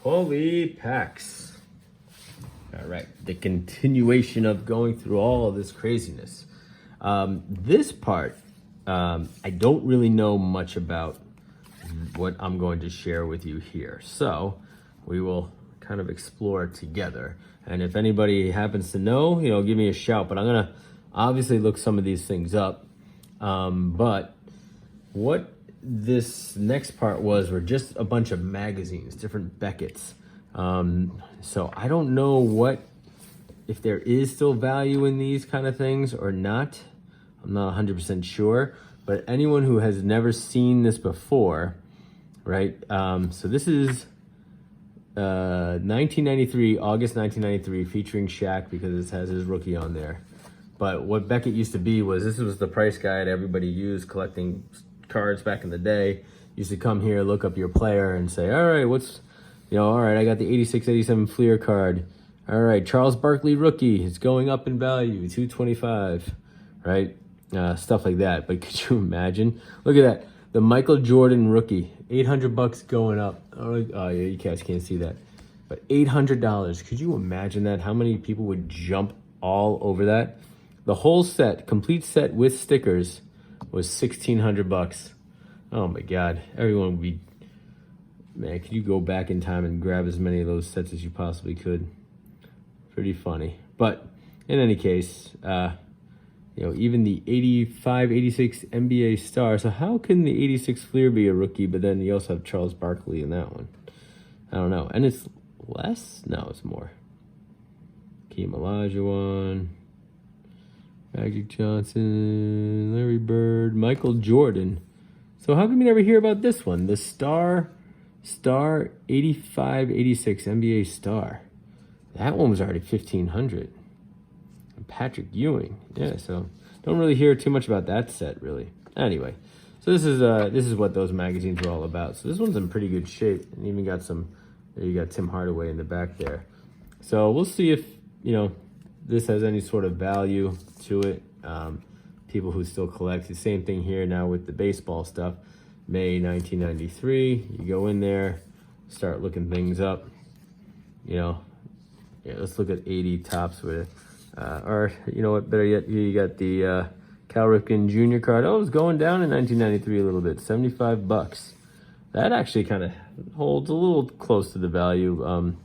Holy packs. All right, the continuation of going through all of this craziness. This part, I don't really know much about what I'm going to share with you here. So we will kind of explore together. And if anybody happens to know, give me a shout. But I'm going to obviously look some of these things up. But what this next part were just a bunch of magazines, different Becketts. So I don't know if there is still value in these kind of things or not. I'm not 100% sure, but anyone who has never seen this before, right? So this is 1993, August 1993, featuring Shaq because it has his rookie on there. But what Beckett used to be this was the price guide everybody used collecting cards back in the day. Used to come here, look up your player and say, all right, all right, I got the 86, 87 Fleer card. All right, Charles Barkley rookie, it's going up in value, 225, right? Stuff like that. But could you imagine? Look at that. The Michael Jordan rookie, $800 going up. Oh yeah, you guys can't see that. But $800. Could you imagine that? How many people would jump all over that? The whole set, complete set with stickers, was $1,600. Oh my God. Everyone would be, man, could you go back in time and grab as many of those sets as you possibly could? Pretty funny. But in any case, even the 85, 86 NBA star. So how can the 86 Fleer be a rookie, but then you also have Charles Barkley in that one? I don't know. And it's less? No, it's more. Hakeem Olajuwon, Magic Johnson, Larry Bird, Michael Jordan. So how come you never hear about this one? The star 85, 86 NBA star. That one was already $1,500. Patrick Ewing. Yeah, so don't really hear too much about that set, really. Anyway, so this is what those magazines were all about. So this one's in pretty good shape, and even got you got Tim Hardaway in the back there. So we'll see if this has any sort of value to it. People who still collect, the same thing here now with the baseball stuff. May 1993, you go in there, start looking things up. Let's look at 80 tops with. Or, you know what, better yet, you got the Cal Ripken Jr. card. Oh, it's going down in 1993 a little bit, $75. That actually kind of holds a little close to the value.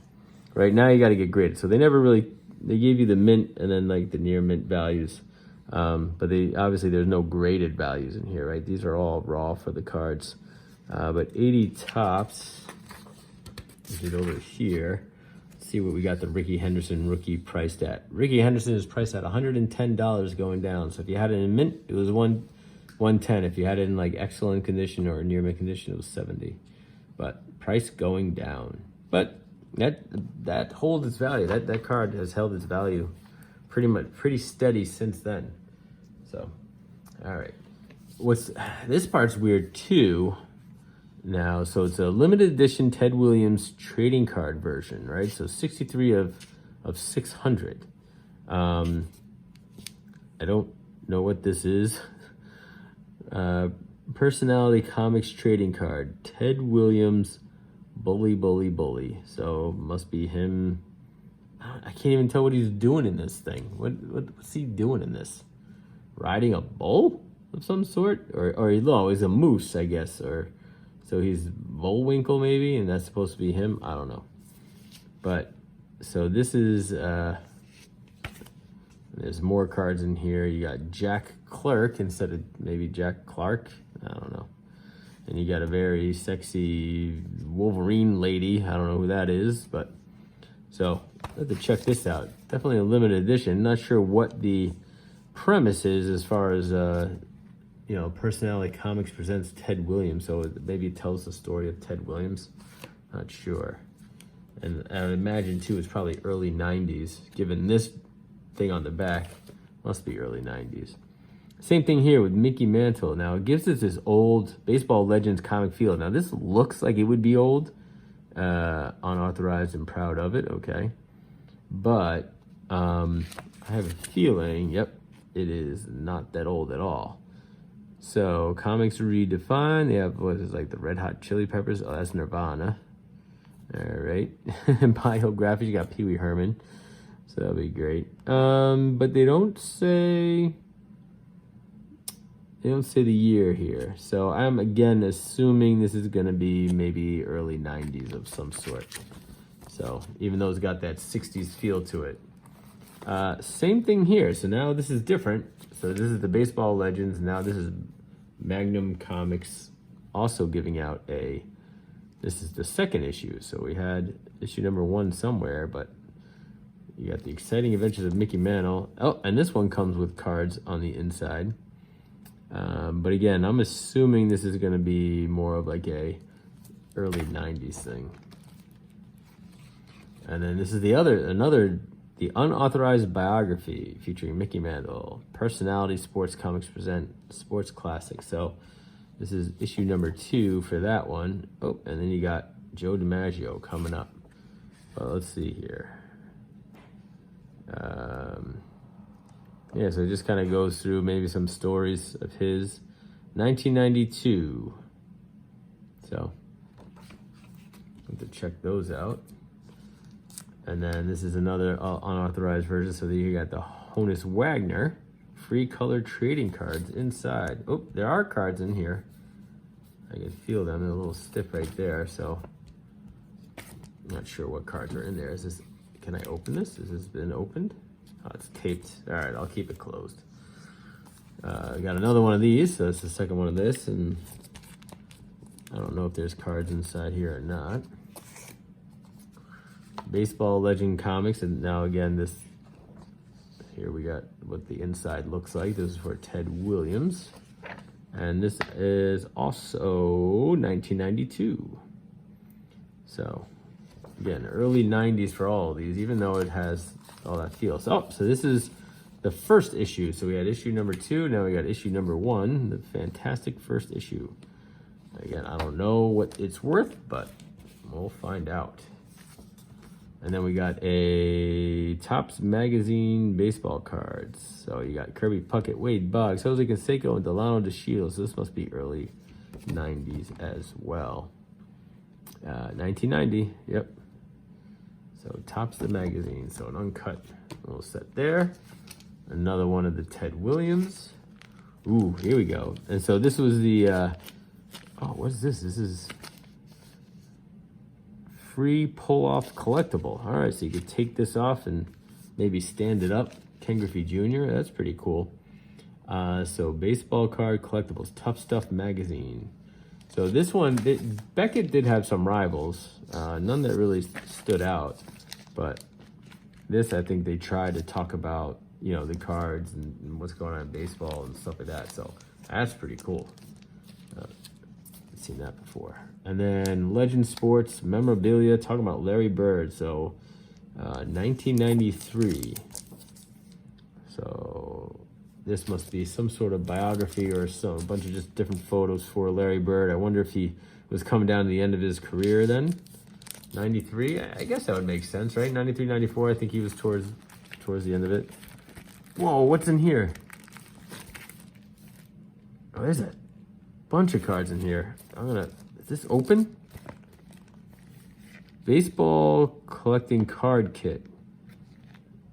Right now you got to get graded. So they gave you the mint and then like the near mint values. But obviously there's no graded values in here, right? These are all raw for the cards. But 80 tops, is it over here? See what we got the Ricky Henderson rookie priced at. Ricky Henderson is priced at $110 going down. So if you had it in mint, it was $110. If you had it in like excellent condition or near mint condition, it was $70. But price going down. But that holds its value. That card has held its value pretty steady since then. So, all right. This part's weird too. Now, so it's a limited edition Ted Williams trading card version, right? So 63 of 600. I don't know what this is. Personality Comics trading card. Ted Williams, bully. So must be him. I can't even tell what he's doing in this thing. What's he doing in this? Riding a bull of some sort? Or he's a moose, I guess, or... So he's Bullwinkle maybe, and that's supposed to be him. I don't know. But, so this is, there's more cards in here. You got Jack Clark instead of maybe Jack Clark. I don't know. And you got a very sexy Wolverine lady. I don't know who that is, but, so, I have to check this out. Definitely a limited edition. Not sure what the premise is as far as, Personality Comics presents Ted Williams, so maybe it tells the story of Ted Williams. Not sure. And I would imagine, too, it's probably early 90s, given this thing on the back. Must be early 90s. Same thing here with Mickey Mantle. Now, it gives us this old Baseball Legends comic feel. Now, this looks like it would be old, unauthorized and proud of it, okay? But I have a feeling, yep, it is not that old at all. So, comics redefined. They have, what is it, like the Red Hot Chili Peppers? Oh, that's Nirvana. All right. right? Biographies, you got Pee Wee Herman. So that'll be great. But they don't say the year here. So I'm again assuming this is gonna be maybe early 90s of some sort. So even though it's got that 60s feel to it. Same thing here. So now this is different. So this is the Baseball Legends. Now this is Magnum Comics also giving out this is the second issue. So we had issue number 1 somewhere, but you got the Exciting Adventures of Mickey Mantle. Oh, and this one comes with cards on the inside. But again, I'm assuming this is going to be more of like a early 90s thing. And then this is the unauthorized biography featuring Mickey Mantle. Personality Sports Comics present Sports Classic. So this is issue number 2 for that one. Oh, and then you got Joe DiMaggio coming up. But let's see here. Yeah, so it just kind of goes through maybe some stories of his. 1992. So have to check those out. And then this is another unauthorized version. So you got the Honus Wagner free color trading cards inside. Oh, there are cards in here. I can feel them. They're a little stiff right there. So I'm not sure what cards are in there. Can I open this? Has this been opened? Oh, it's taped. All right, I'll keep it closed. I got another one of these. So it's the second one of this. And I don't know if there's cards inside here or not. Baseball Legend Comics, and now again here we got what the inside looks like. This is for Ted Williams, and this is also 1992. So again, early 90s for all of these, even though it has all that feel. So this is the first issue. So we had issue number 2, now we got issue number 1, the fantastic first issue. Again, I don't know what it's worth, but we'll find out. And then we got a Topps Magazine baseball cards. So you got Kirby Puckett, Wade Boggs, Jose Canseco, and Delano DeShields. So this must be early 90s as well. 1990, yep. So Topps the Magazine. So an uncut little set there. Another one of the Ted Williams. Ooh, here we go. And so this was the, what is this? This is free pull-off collectible. All right, so you could take this off and maybe stand it up. Ken Griffey Jr., that's pretty cool. So baseball card collectibles, Tough Stuff Magazine. So this one, Beckett did have some rivals, none that really stood out, but this, I think they tried to talk about, the cards and what's going on in baseball and stuff like that. So that's pretty cool. Seen that before. And then Legend Sports memorabilia, talking about Larry Bird. So 1993. So this must be some sort of biography or a bunch of just different photos for Larry Bird. I wonder if he was coming down to the end of his career then. 93, I guess that would make sense, right? 93, 94, I think he was towards the end of it. Whoa, what's in here? Oh, there's a bunch of cards in here. Is this open? Baseball collecting card kit.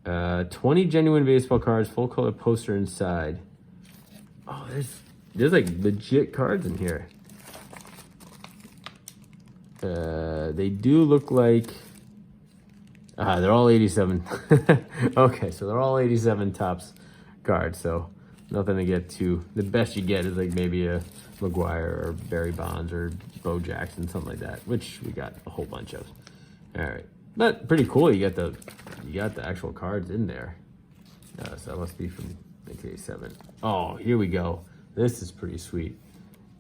20 genuine baseball cards, full color poster inside. Oh, there's like legit cards in here. They do look like, they're all 87. Okay, so they're all 87 Topps cards, so nothing to get to. The best you get is like maybe a McGuire or Barry Bonds or Bo Jackson, something like that, which we got a whole bunch of. All right, but pretty cool. You got the actual cards in there. So that must be from 1987. Oh, here we go. This is pretty sweet.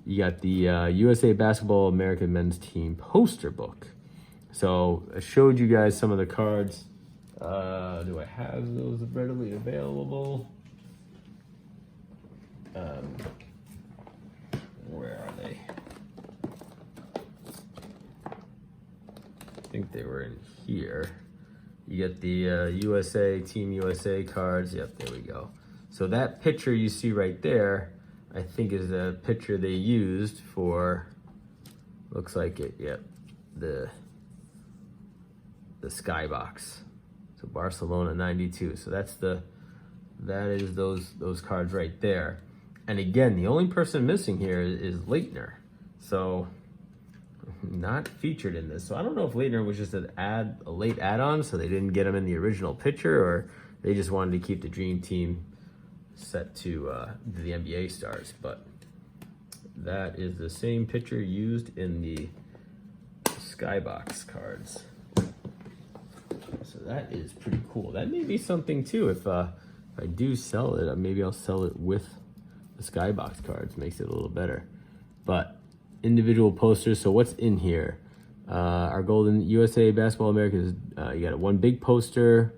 You got the USA Basketball American Men's Team poster book. So I showed you guys some of the cards. Do I have those readily available? Where are they? I think they were in here. You get the USA, Team USA cards. Yep, there we go. So that picture you see right there, I think is a picture they used for, looks like it, yep, the the Skybox. So Barcelona 92. So that is those cards right there. And again, the only person missing here is Leitner. So not featured in this. So I don't know if Leitner was just a late add-on, so they didn't get him in the original picture, or they just wanted to keep the Dream Team set to the NBA stars. But that is the same picture used in the Skybox cards. So that is pretty cool. That may be something too. If I do sell it, maybe I'll sell it with the Skybox cards. Makes it a little better. But individual posters. So what's in here? Our Golden USA Basketball Americas. You got one big poster.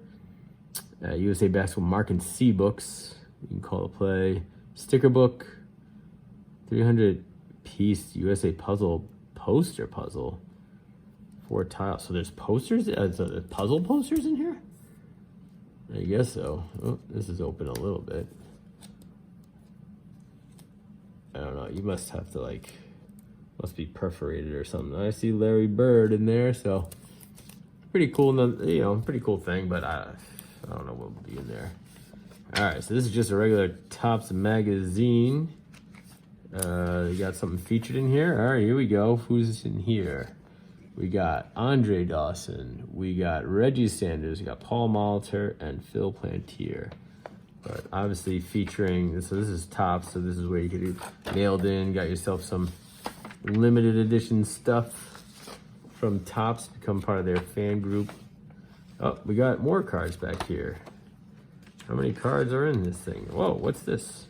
USA Basketball Mark and C books. You can call it play. Sticker book. 300 piece USA puzzle poster puzzle. 4 tiles. So there's posters, puzzle posters in here? I guess so. Oh, this is open a little bit. I don't know. You must have to must be perforated or something. I see Larry Bird in there, so pretty cool. Pretty cool thing. But I don't know what will be in there. All right, so this is just a regular Topps magazine. You got something featured in here. All right, here we go. Who's in here? We got Andre Dawson, we got Reggie Sanders, we got Paul Molitor, and Phil Plantier. But obviously featuring, so this is Topps, so this is where you could do nailed in, got yourself some limited edition stuff from Topps, become part of their fan group. Oh, we got more cards back here. How many cards are in this thing? Whoa, what's this?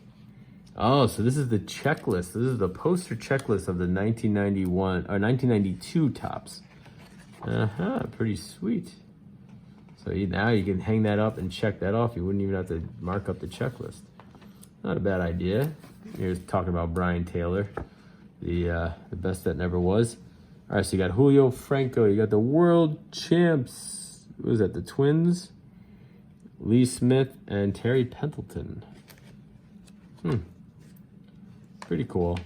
Oh, so this is the checklist. This is the poster checklist of the 1991 or 1992 Topps. Pretty sweet. So now you can hang that up and check that off. You wouldn't even have to mark up the checklist. Not a bad idea. Here's talking about Brian Taylor, the best that never was. All right, so you got Julio Franco. You got the world champs. Who was that? The Twins, Lee Smith and Terry Pendleton. Pretty cool.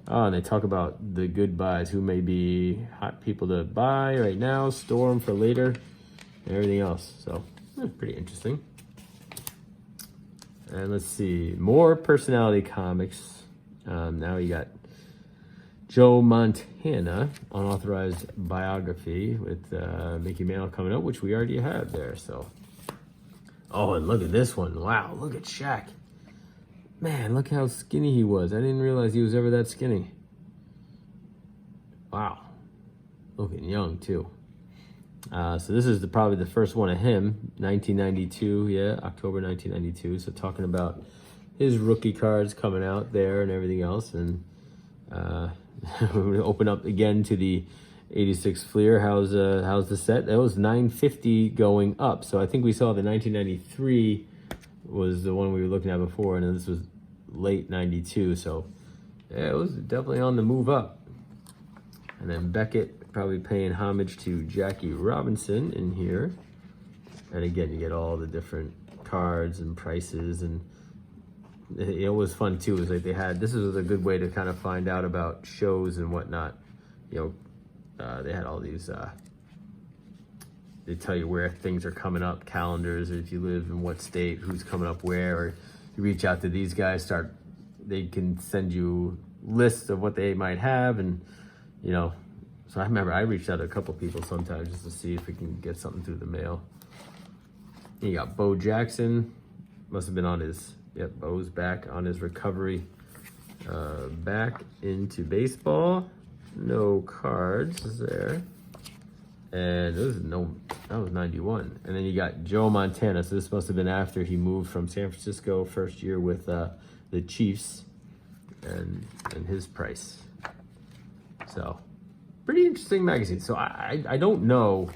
Oh, and they talk about the goodbyes, who may be hot people to buy right now, store them for later, and everything else. So, pretty interesting. And let's see, more personality comics. Now you got Joe Montana, unauthorized biography with Mickey Mantle coming up, which we already have there. So, oh, and look at this one. Wow, look at Shaq. Man, look how skinny he was. I didn't realize he was ever that skinny. Wow. Looking young, too. So this is probably the first one of him. 1992, yeah, October 1992. So talking about his rookie cards coming out there and everything else. And we're going to open up again to the 86 Fleer. How's the set? That was 950 going up. So I think we saw the 1993 was the one we were looking at before, and then this was late 92, so yeah, it was definitely on the move up. And then Beckett probably paying homage to Jackie Robinson in here. And again, you get all the different cards and prices, and it was fun too. It was like this was a good way to kind of find out about shows and whatnot. They had all these they tell you where things are coming up, calendars, or if you live in what state, who's coming up where, or you reach out to these guys, they can send you lists of what they might have, and so I remember I reached out to a couple people sometimes just to see if we can get something through the mail. And you got Bo Jackson, must have been on his, Bo's back on his recovery, back into baseball. No cards there. And that was 91. And then you got Joe Montana. So this must have been after he moved from San Francisco, first year with the Chiefs, and his price. So pretty interesting magazine. So I don't know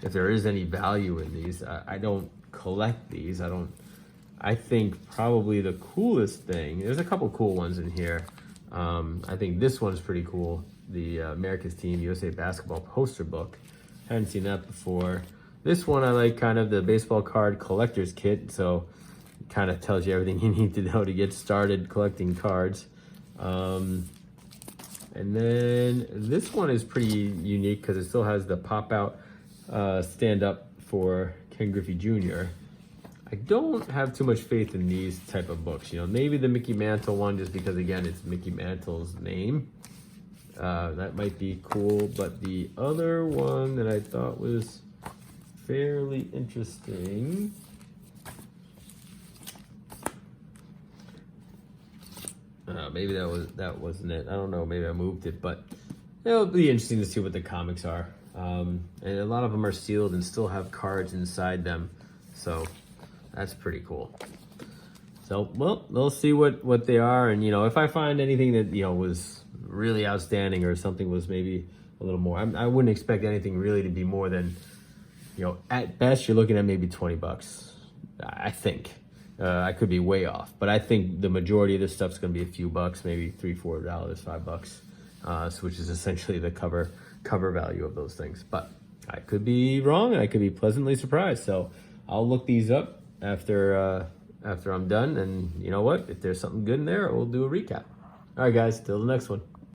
if there is any value in these. I don't collect these. I think probably the coolest thing, there's a couple cool ones in here. I think this one's pretty cool. The America's Team USA Basketball poster book. Hadn't seen that before. This one I like, kind of the baseball card collector's kit, so it kind of tells you everything you need to know to get started collecting cards. And then this one is pretty unique because it still has the pop-out stand up for Ken Griffey Jr. I don't have too much faith in these type of books. You know, maybe the Mickey Mantle one, just because again, it's Mickey Mantle's name. That might be cool, but the other one that I thought was fairly interesting. Maybe that wasn't it. I don't know. Maybe I moved it, but it'll be interesting to see what the comics are. And a lot of them are sealed and still have cards inside them, so that's pretty cool. So, well, we'll see what they are, and you know, if I find anything that was really outstanding or something was maybe a little more, I wouldn't expect anything really to be more than, at best you're looking at maybe $20. I think. I could be way off, but I think the majority of this stuff's going to be a few bucks, maybe $3-4, $5, so which is essentially the cover value of those things. But I could be wrong, and I could be pleasantly surprised. So I'll look these up after I'm done, and you know what? If there's something good in there, we'll do a recap. All right, guys, till the next one.